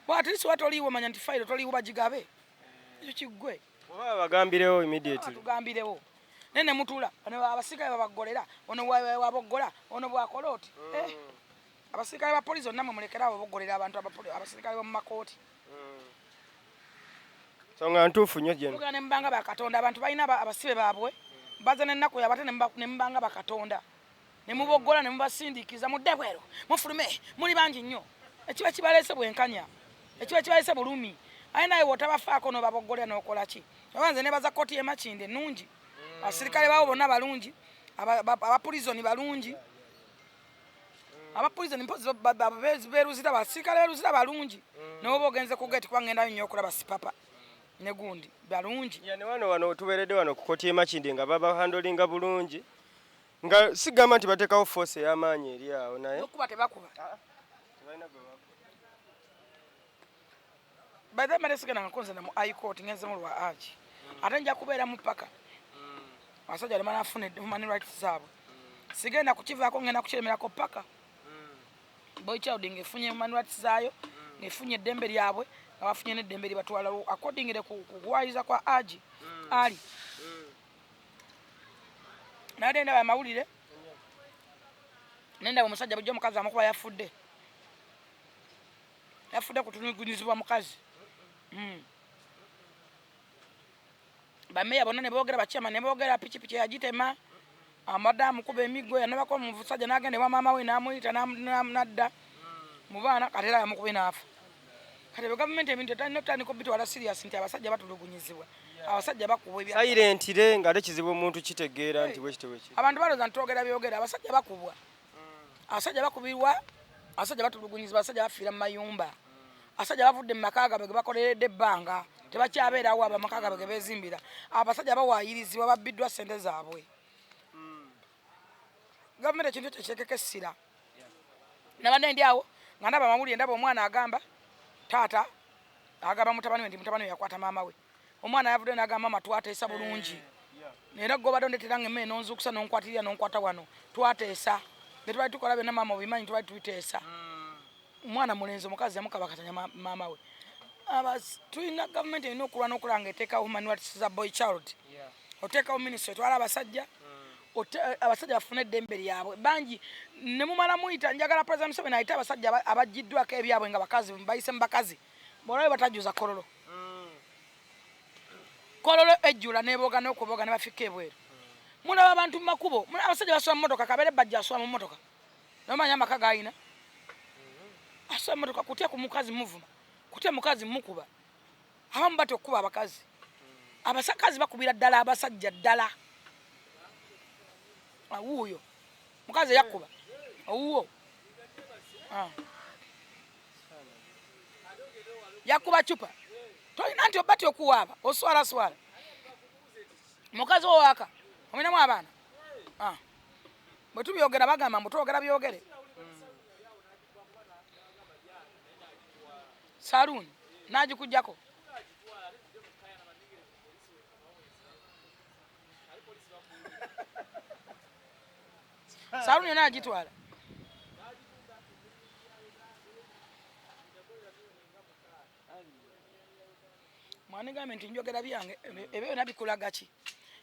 At least watoliiwo manya nti fayiro toliiwo bagigabe. Ekyo kiggwe. Oba bagambirewo immediately. Tugambirewo. Nene mutula abasirikale babagolera ono waboggola ono bwakola oti. Abasirikale ba police namwe mulekerawo bogolera abantu abasirikale ba mu makooti. Songa ntuufu nnyo Jeno. Tugane mbanga bakatonda abantu balina abasibe baabwe baza n'ennaku yabate ne mbanga bakatonda. Ne muboggola ne mubasindikiza muddebwero mufulume muli bangi nnyo. Ekiba kibalese bwenkanya. Ekiba kibalese bulumi. Ayinaye wotabafaako no baboggolera n'okola ki. Abanze ne baza kkooti y'Emakinde nnungi. Abasirikale bawo bonna balungi. Abapolizoni balungi. Abapolizoni mpozi beeruzira abasirikale beeruzira balungi. N'oba ogenze ku gate kuba ngenda nnyo okulaba sipapa. Ne gundi balungi. Yani wano tuberedde wano ku kkooti y'Emakinde nga baba handlinga bulungi. Nga sigamba nti bateekawo force ey'amaanyi eri awo naye. Okuba tebakuba. By the way, sigana nkonze na mu High Court ngenze mu lwa Hajji. Ate nja kubeera mu paka. Abasajja bali banafune human rights zaabwe. Sigenda kukivaako ngenda kukiremerako paka. Boy Child ngefunye human rights zaayo, ngefunye eddembe lyabwe, abafunye n'eddembe libatwala according to kuwayiza kwa Hajji Ali. Nade ndaba amawulire. Nenda omusajja bujja mukazi amukuba yafudde. Yafudde kutunugunyizibwa mukazi. Bameya bonna ne boogera bakyama ne boogera pikipiki yagitema. Amadamu kuba emiggo yanabako omusajja n'agenda ewa maama we n'amuyita n'adda mu baana kati era yamukube n'afa. Kati gavumenti ebintu etalina okutandika obitwala serious nti abasajja batulugunyizibwa. Abasajja bakubwa ebya silentire nga ate kizibu omuntu kitegeera nti wekiteweki. Abantu balooza ntogera byogera abasajja bakubwa. Abasajja bakubirwa, abasajja batulugunyizibwa, abasajja bafiira mu mayumba. Abasajja bavudde mu maka gaabwe ge bakoleredde ebbanga tebakyabeerawo amaka gaabwe ge beezimbira. Abasajja bawaayirizibwa babbiddwa ssente zaabwe. Gavumenti ekintu ekyo kyekekesira. Nabadde ndi awo nga ndaba amawulire ndaba omwana agamba taata agamba mutabani we nti mutabani we yakwata maama we. Omwana yavudde n'agamba mama twateesa bulungi. Era gobadde ondetera ng'emmere n'onzuukusa n'onkwatirira n'onkwata wano twateesa. Ne twali tukola byonna maama obimanyi twali tubiteesa. Omwana mulenzi omukazi yamukabakatanya maama we. Tulina gavumenti erina okulwa n'okulanga eteekawo human rights za Boy Child. Oteekawo minisitule etwala abasajja abasajja bafune eddembe lyabwe bangi ne mumala muyita njagala President Museveni ayite abasajja abajjiddwako ebyabwe nga bakazi bayise mu bakazi bolawe batajuza kololo ejjula n'eboga n'okuboga ne bafika ebweru mulaba abantu mu makubo abasajja basoma mu mmotoka kabere bajja asoma mu mmotoka nomanya amaka gayina asoma mu mmotoka kutya ku mukazi muvuma kutya mukazi mukuba abamu bati okuba abakazi abasakazi bakubira ddala abasajja ddala. Awuyo mukazi yakuba awuwo yakuba chupa tolina nti obati okuwaaba oswala mukazi owaka ominamu abaana bwe tubyogera bagamba mbu twogera byogere saluuni n'agikugjako saluuni yonna agitwala Wanigamba nti njogera byange ebyo nabikulaga ki.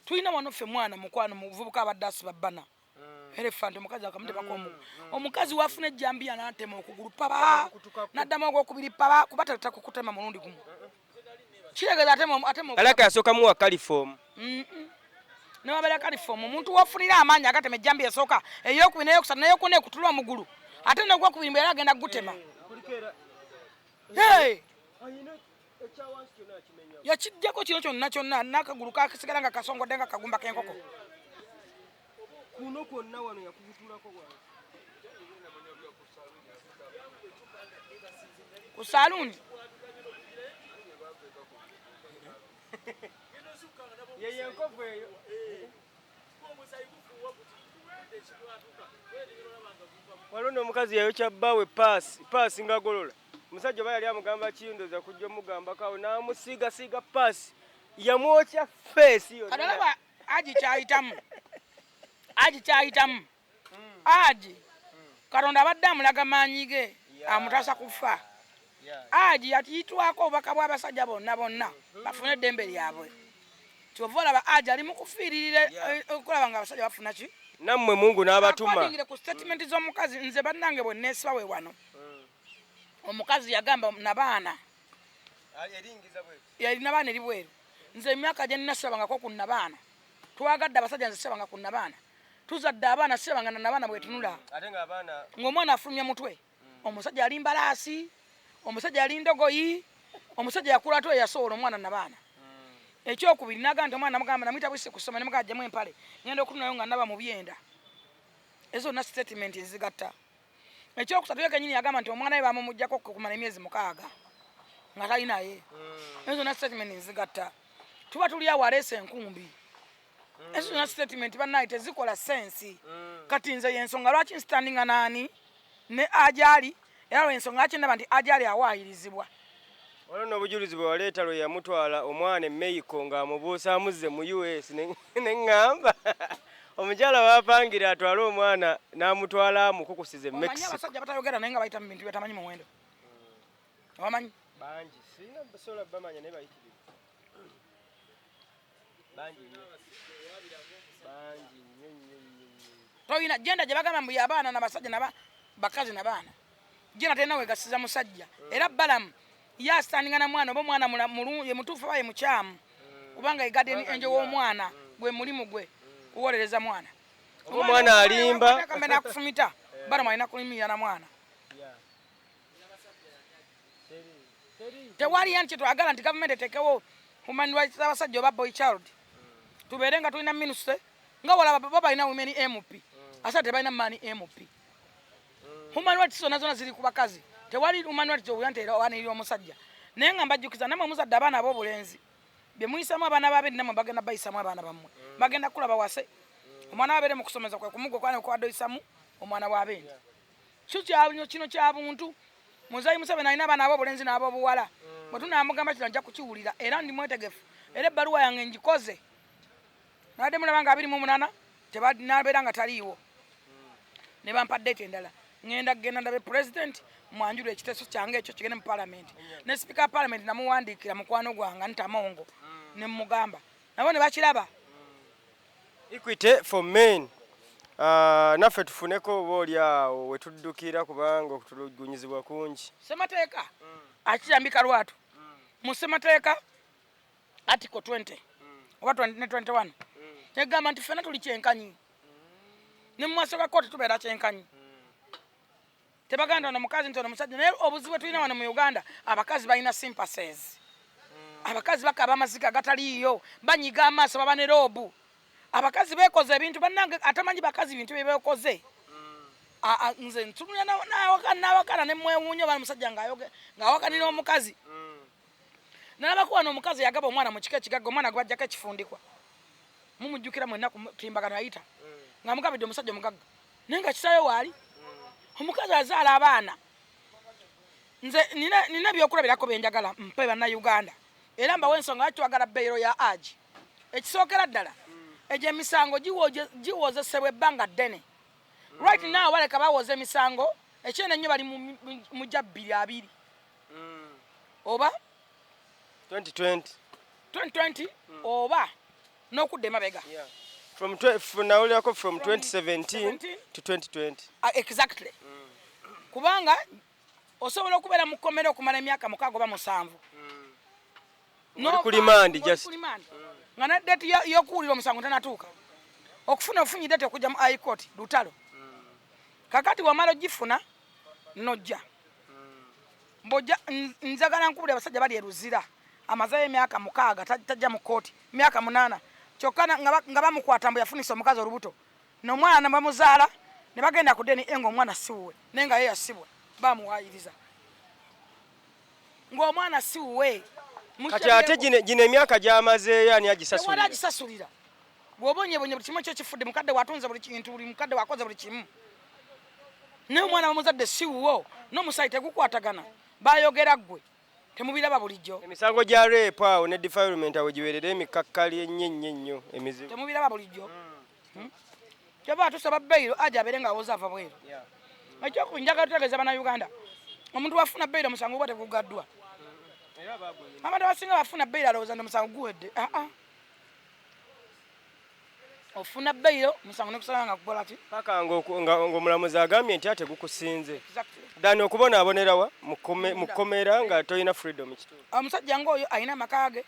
Tulina wano ffe mwana mukwano muvubuka abadde asiba bbana. Elephant omukazi akamutebako omukazi wafuna ejjambiya n'atema okugulu paba n'addamu ogwokubiri paba kuba takukutema mulundi gumu. Kiregeza atema alaka yasooka muwa caliform. Ne wabera caliform omuntu wafunira amaanyi agatema ejjambiya esooka ey'okubiri n'eyokusatu n'eyokuna ekutula omugulu ate n'ogwokubiri mbera agenda gutema. Yakijjako kino kyonna n'akagulu kasigala nga kasongodde nga kagumba k'enkoko. Kuno kwonna wano yakubutulako wano. Ku saluuni. Yeye enkovu eyo. Waliwo omukazi yayokya bbaawe paasi ng'agolola. Omusajja oba yali amugamba kiyindoza kujja omugambako awo n'amusiigasiiga paasi. Yamwokya feesi yonna. Kadalaba agikyayitamu. Aji Katonda abadde amulaga maanyi ge amutasa kufa. Aji yatiyitwako obubaka bw'abasajja bonna bafune eddembe lyabwe. Kyova olaba Aji ali mu kufiiririra okulaba nga abasajja bafuna ki? Nammwe Mungu n'abatuma. According ku statement z'omukazi nze bannange bwe neesiba we wano. Omukazi yagamba nabaana. Eringiza bwe. Yalina baana eri bweru. Nze emyaka gye nnasabangako ku nabaana. Twagadde abasajja nze sabanga ku nabaana. Tuzadde abaana sabanga na nabaana bwe tunula. Ate nga abaana Ng'omwana afulumya mutwe. Omusajja ali mbalaasi. Omusajja ali ndogoyi. Omusajja yakula atwe yasowola omwana nabaana. Ekyokubiri n'agamba nti omwana namugamba namuyita bwisi kusoma ne mugajjamu empale. Ngenda okutunayo nga naba mu byenda. Ezo na statement nzigatta. Ekyokusatu ye kennyini yagamba nti omwana we bamumuggyako okumala emyezi 6 nga talinaye. Ezo na statement nzigatta. Tuba tuli awo aleese enkumbi. Ezo na statement bannaye tezikola sensi. Kati nze yensonga lwaki nsitandinga naani ne Ajali era lwensonga lwaki ndaba nti Ajali awaayirizibwa. waliwo n'obujulizi bwe waleeta lwe yamutwala omwana e Mexico ng'amubuusa amuzze mu US ne ŋŋamba omukyala waapangira atwale omwana n'amutwala amukukusize Mexico. Omanyi abasajja batayogera naye nga bayita mu bintu byatamanyi mu muwendo. Obamanyi? Bangi sirina basobola bamanya naye bayitirivu. Bangi nnyo. Bangi nnyo nnyo nnyo. Toyina genda gye bagamba mbu y'abaana n'abasajja bakazi n'abaana. Genda tena wegasiza musajja. Era Balamu yastandinga na mwana oba omwana mulungi mutuufu abaye mukyamu. Kubanga egadeni enjo w'omwana gwe mulimu gwe kuwolereza mwana. Omwana alimba. Kambe nakufumita. Balamu alina kulimira na mwana. Tewali yanchi twagala nti government etekewo human rights abasajja oba boy child. Tubeere nga tulina minister nga wala baba balina women MP. Asa tebalina mani MP. Human rights zona ziri ku bakazi. Tewali human rights obuyantera waniri omusajja. Naye nga mbajjukiza namwe muzadde abaana ab'obulenzi. Bye muyisamu abaana babiri namwe bagenda bayisamu abaana bammwe. Bagenda kulaba wase. Omwana wabeere mu kusomeza kwe kumuggo kwane kwadoyisamu omwana w'abendi. Kino kya buntu. Muzayi Museveni alina abaana ab'obulenzi n'ab'obuwala. Bwe tunaamugamba kino ajja kukiwulira era ndi mwetegefu. Era ebbaluwa yange ngikoze. Nabadde mulaba nga 28 nabeera nga taliiwo. Ne bampa date endala. Ngenda kugenda ndabe president mwanjula ekiteeso kyange ekyo kigende mu parliament. Ne speaker wa parliament namuwandiikira mukwano gwange Ntamongo ne mugamba. Nabo ne bakiraba. Equity for men. Naffe tufuneko obaoli awo we tuddukira kubanga okutulugunyizibwa kungi. Semateeka akiyambika lwatu. Mu Semateeka article 20 oba 21 egamba nti ffenna tuli kyenkanyi. Ne mu maaso ga kkooti tubeera kyenkanyi. Tebaganda ono mukazi nti ono musajja naye obuzibu bwe tulina wano mu Uganda abakazi balina sympathies. Abakazi bakaba amaziga gataliiyo banyiga amaaso baba ne roobu. Abakazi beekoze ebintu bannange atamanyi bakazi bintu bye beekoze. Nze ntunula n'awakana ne mwewuunyo bali musajja ng'awakanira omukazi. Nalabako wano omukazi yagaba omwana mu kika ekigagga omwana gwe bajjako ekifundikwa. Mumujjukira mwenna ku timbagano yayita. Ng'amugabidde omusajja omugagga. Naye nga kisayo waali. Omukazi azaala abaana. Nze nina byokulabirako bye njagala mpe bannayuganda. Era mbawe ensonga lwaki twagala bbeero ya Aji. Ekisookera ddala. Ejo emisango giwozesebwa ebbanga ddene. Right now baleka bawoza emisango ekyene nnyo bali mu jja 2 oba 2020 2020 oba n'okudda emabega. Nawulirako from 2017 to 2020. Exactly. Kubanga osobola okubeera mu kkomera okumala emyaka 6 oba 7. No kulimandi just. Nga na date y'okuwulira omusango tanatuuka. Okufuna ofunyi date okujja mu high court lutalo. Kakati wamala ogifuna nojja. Mbojja nzagala nkubule abasajja bali eruzira. Amazayo emyaka 6 tajja mu kooti. Emyaka 8. Kyokka nga bamukwata mbu yafunisa omukazi olubuto. N'omwana bamuzaala ne bagenda ku deni engo omwana siwe. Nenga ye yasibwa. Bamuwayiriza. Ng'omwana siwe. Kati ate gino emyaka gy'amazeeyo ani agisasulira? Wala agisasulira. Bw'obonyebonye buli kimu ekyo kifudde mukadde watunze buli kintu buli mukadde wakoze buli kimu. Ne omwana bamuzadde siwo n'omusayi tegukwatagana. Bayogera ggwe. Temubiraba bulijjo. Emisango gya rape awo ne defilement awo giwerera emikakkali ennyo emizibu. Temubiraba bulijjo. Kyova tusaba Bairo aja abeere nga awoza ava bweru. Ekyo njagala tutegeeza bana Uganda. Omuntu wafuna Bairo musango bwate gugaddwa. Abantu abasinga bafuna Bairo alowooza nti omusango guwedde. Ofuna Bairo musango ne kusala nga kukola ki? Paka ng'omulamuzi agambye nti ate gukusinze. Dani okubonaabonerawa mu kkomera nga tolina freedom kituufu. Omusajja ng'oyo alina amaka ge.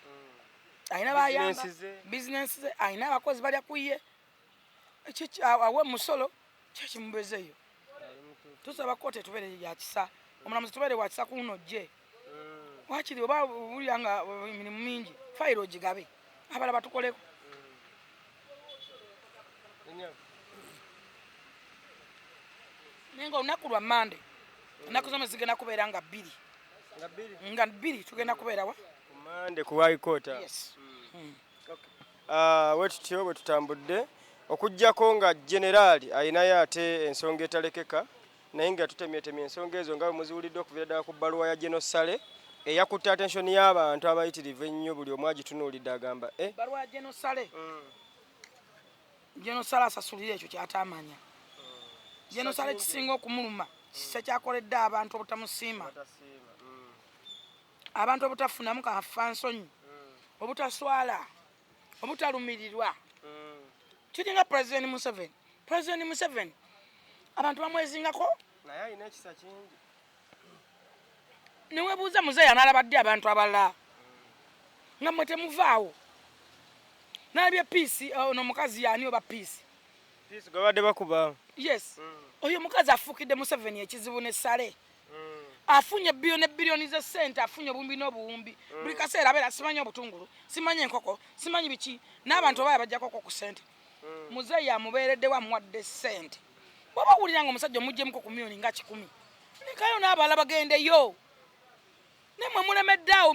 Alina bayamba. Bizinensi ze. Alina abakozi balya ku ye. Awe musolo kye kimubezeeyo. Tusaba kooti etubeere ya kisa. Omulamuzi tubeere wa kisa kuno gye. Wakiri oba wulira nga emirimu mingi fayiro ogigabe. Abala batukoleko. Nenga olunaku lwa Mande. Ennaku zomwe zigenda kubeera nga 2. Nga 2 tugenda kubeera wa? Ku Mande ku High Court. Yes. Wetutyo bwe tutambudde okuggyako nga generaali ayinayo ate ensonga etalekeka naye nga tutemyetemye ensonga ezo nga bwe muziwulidde okuviira ddala ku bbaluwa ya Genosale eyakutte attention y'abantu abayitirivu ennyo buli omu agitunuulidde agamba bbaluwa ya Genosale. Genosale asasulira ekyo ky'atamanya. Genosale kisinga okumuluma kisa kyakoledde abantu obutamusiima. Abantu obutafunamu kafa nsonyi. Obutaswala. Obutalumirirwa. Kiringa President Museveni. President Museveni abantu bamwezingako naye alina ekisa kingi. Newebuuza muzeeyi analabadde abantu abalala nga mmwe temuvaawo. Nalabye Peace ono mukazi yani oba Peace. Peace gabadde bakuba. Yes. Oyo mukazi afuukidde Museveni ekizibu ne Sale. Afunye biliyoni ze ssente afunye obuwumbi n'obuwumbi. Buli kaseera abeera simanyi obutungulu, simanyi enkoko, simanyi biki n'abantu baba bajjako ku ssente. Muzeeyi amubeereddewo amuwadde ssente. Bw'oba owulira nga omusajja omuggyemukko ku miliyoni nga 10. Nekayo n'abala bagendeyo. Nemwe mulemedde awo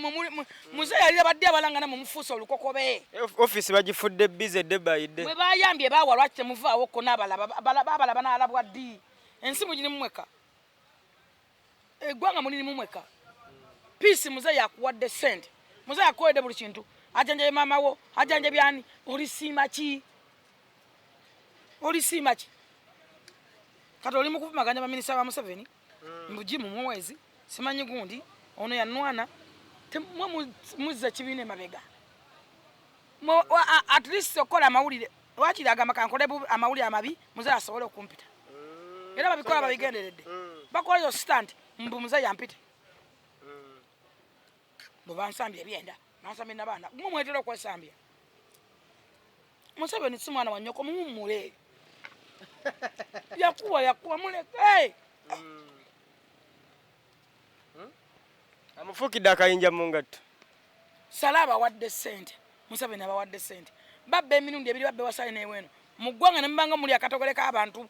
muzeeyi alirabadde abalanga namwe mufuusa olukokobe. Office bagifudde bize debbayidde. Bwe bayambye baawa lwaki temuvaawo ko n'abalaba n'alabwa ddi. Ensi mugirimu mweka. Eggwanga mulirimu mweka. Peace muzeeyi akuwadde ssente. Muzeeyi akuwadde buli kintu. Ajanjabe maama wo, ajanjabe ani, olisiima ki? Olisiima ki? Kati oli mu kuvumaganya baminisita ba Museveni. Mbugimu mu mwezi, simanyi gundi, ono yanwana. Temwe muzza kibiina emabega. At least okola amawulire. Wakiri agamba kankole amawulire amabi, muzeeyi asobole okumpita. Era babikola babigenderedde. Bakola yo stand, mbu muzeeyi ampite. Bwe bansambye ebyenda, bansambye n'abaana. Gumwe mwetera okwesambya. Museveni si mwana wa nnyoko mumuwummule. Yakuwa muleke. Amufuukidde akayinja mu ngatto. Sala abawadde ssente. Museveni abawadde ssente. Babba emirundi ebiri babbe Wasale n'eweno. Mu ggwanga ne mubanga muli akatogole k'abantu.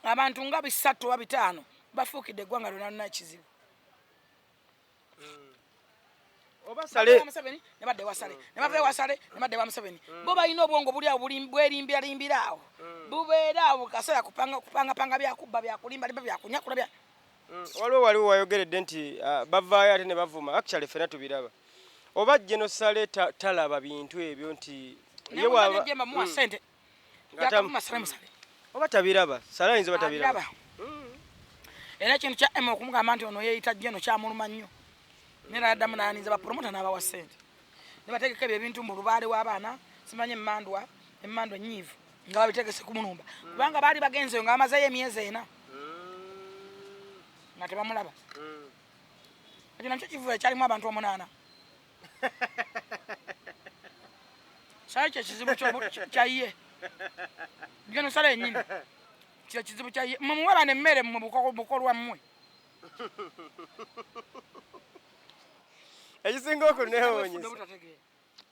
Abantu nga 3 oba 5 bafuukidde eggwanga lyonna ekizibu. Oba Sale Museveni ne badde Wasale. Ne bava Wasale ne badde wa Museveni. Bo balina obwongo buli awo bwerimbira awo. Bubeera awo kaseera kupanga byakubba byakulimba byakunyakula bya. Waliwo wayogeredde nti bavaayo ate ne bavuma. Actually ffenna tubiraba. Oba Genosale talaba bintu ebyo nti ye waba jemba mu sente. Yakavuma Musale. Oba tabiraba. Sale ayinza batabiraba. Era kintu kya emo okumugamba nti ono yeeyita Geno kyamuluma nnyo. Nera adamu n'aninza ba promoter n'abawa ssente. ne bategeka ebintu mu lubaale w'abaana simanye emmandwa ennyiivu nga babitegese ku munumba kubanga baali bagenzeyo nga bamazeyo emyezi 4 nga tebamulaba ekyo nakyo kivuba ekyalimu abantu 8 sayo kye kizibu kyaye geno sala ennyini kye kizibu kyaye mumuwala nemmere mu bukolwa mmwe ekisinga okuneewuunyisa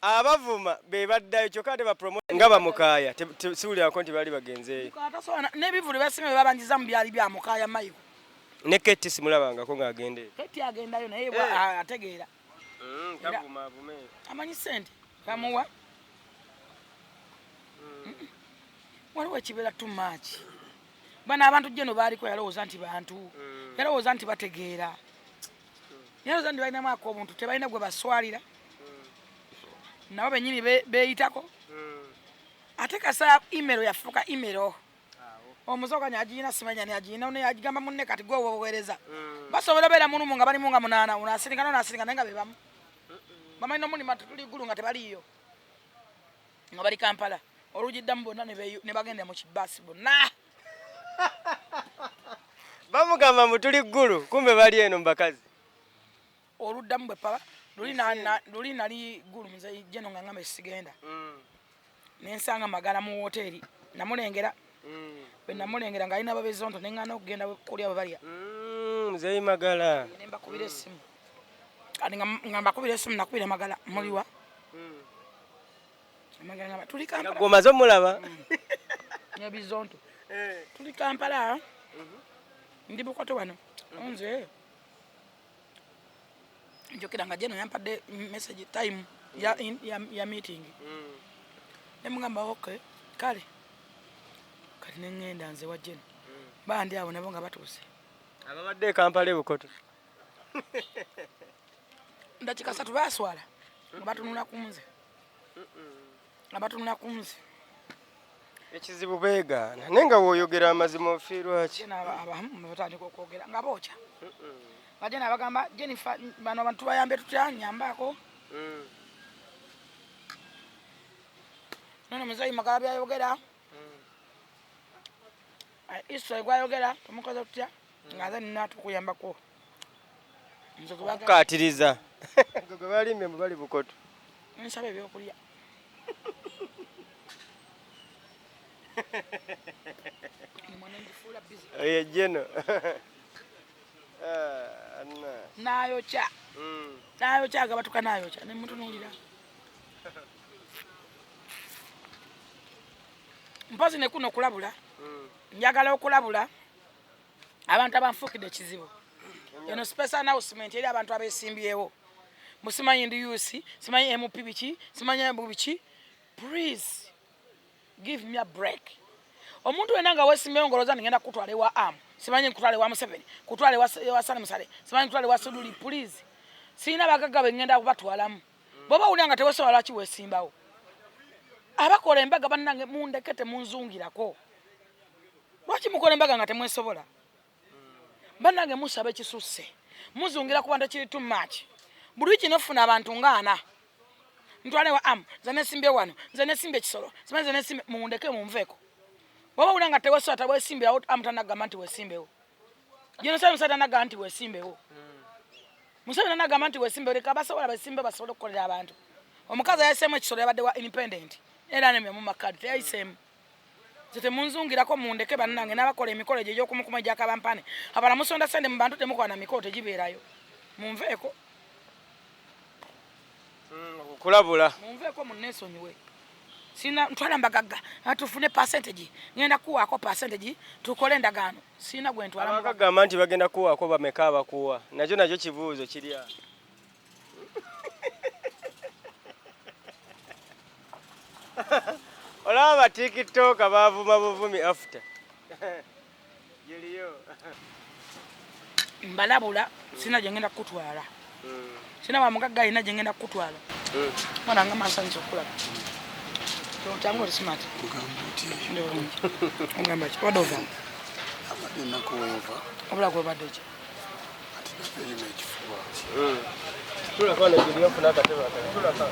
abavuma be baddayo kyokka ate bapromote nga bamukaaya siwulirako nti baali bagenzeeyo n'ebivulu byasinga bye babanjiza mu byali bya mukaaya mayigo ne Keti simulabangako ng'agendeeyo Keti agendayo naye ategeera tavuma avume amanyi sente bamuwa waliwo ekibeera too much bano abantu jeno baaliko yalowooza nti bantu yalowooza nti bategeera yalowooza nti balinamu ak'obuntu tebalina gwe baswalira nabo bennyini beeyitako ate kasa imero yafuuka imero omusoka nyagiyina simanya nyagiyina neyagigamba munne kati gwe obuweereza basobola obeera munumu nga balimu nga 8 unaasirika nonaasirika naye nga bebamu bamalina omulima tuli ggulu nga tebaliyo nga bali Kampala olugiddamu bonna ne bagenda mu kibaasi bonna bamugamba mutuli ggulu kumbe bali eno mbakazi oluddamu bwe paba luli nali ggulu muzeyi jeno nga ngamba esigenda nensanga magala mu woteeri namulengera bwe namulengera nga alina babezonto neŋŋana okugenda kulya bwe balya muzeyi magala nembakubira essimu kati nga mbakubira essimu nakubira magala muliwa tuli Kampala gwomaze omulaba nebizonto tuli Kampala ndi Bukoto wano nze njokera nga jeno yampadde message time ya meeting nemugamba okay kale kati neŋŋenda nze wa jeno bandi abo nabo nga batuuse ababadde Kampala e Bukoto ndakika 3 baswala nga batunula ku nze abatunula ku nze ekizibu beegaana naye nga bw'oyogera amazima ofiirwa ki batandika okwogera nga bookya bajena bagamba Jennifer bano abantu bayambe tutya nyambako nono muzeyi magala byayogera Israel gwayogera tumukoze tutya nga nze nina tukuyambako okukaatiriza gwe balimbe mbu bali Bukoto nsaba ebyokulya oye jeno nayokya nayokya agabatuka nayokya nemutunulira mpozi nekuno okulabula njagala okulabula abantu abanfuukidde ekizibu eno special announcement eri abantu abesimbyewo musimanyi ndi UC simanyi MP biki simanyi embu biki please give me a break omuntu wena nga wesimbyewo ngoloza ngenda kutwala ewa am simanyi nkutwala ewa Museveni kutwala ewa Sani Musale simanyi kutwala ewa Suduli please sina bagagga bengenda kubatwalamu boba uli nga tewesobola lwaki wesimbawo abakola embaga bannange mundekete munzungirako lwaki mukola embaga nga temwesobola bannange musaba ekisusse muzungira ku bantu kiri too much buli kino funa abantu ngana ntwale wa am zane simbe wano zane simbe kisolo simanyi zane simbe mundeke mumveko baba ulanga teweso atawe simbe out amtana gamanti we simbewo jeno sa musata na ganti we simbewo musabina na gamanti we simbe reka basobola basimbe basobola okukolera abantu omukazi yasema kisolo yabadde wa independent era ne mu makadi yayisema zete munzungirako mundeke bannange n'abakola emikolo gye gy'okumukuma gy'akabampane abala musonda sende mu bantu temukwana mikolo tegibeerayo munveeko kulabula munveeko munneesonyiwe sina ntwala mbagagga atufune percentage ngenda kuwaako percentage tukole endagaano sina gwe ntwala mbagagga nti bagenda kuwaako bameka abakuwa nakyo kibuuzo kiri awo olaba TikTok baavuma buvumi after jiliyo mbalabula sina jengenda kutwala sina wa mugagga ina jengenda kutwala mwana ngama sanzo kula tangu smart ndio ngamba chwadova amadina kuweva obula kwa badeje ati na image fuwa Tulaka wano giriyo funa akatebe akala. Tulaka.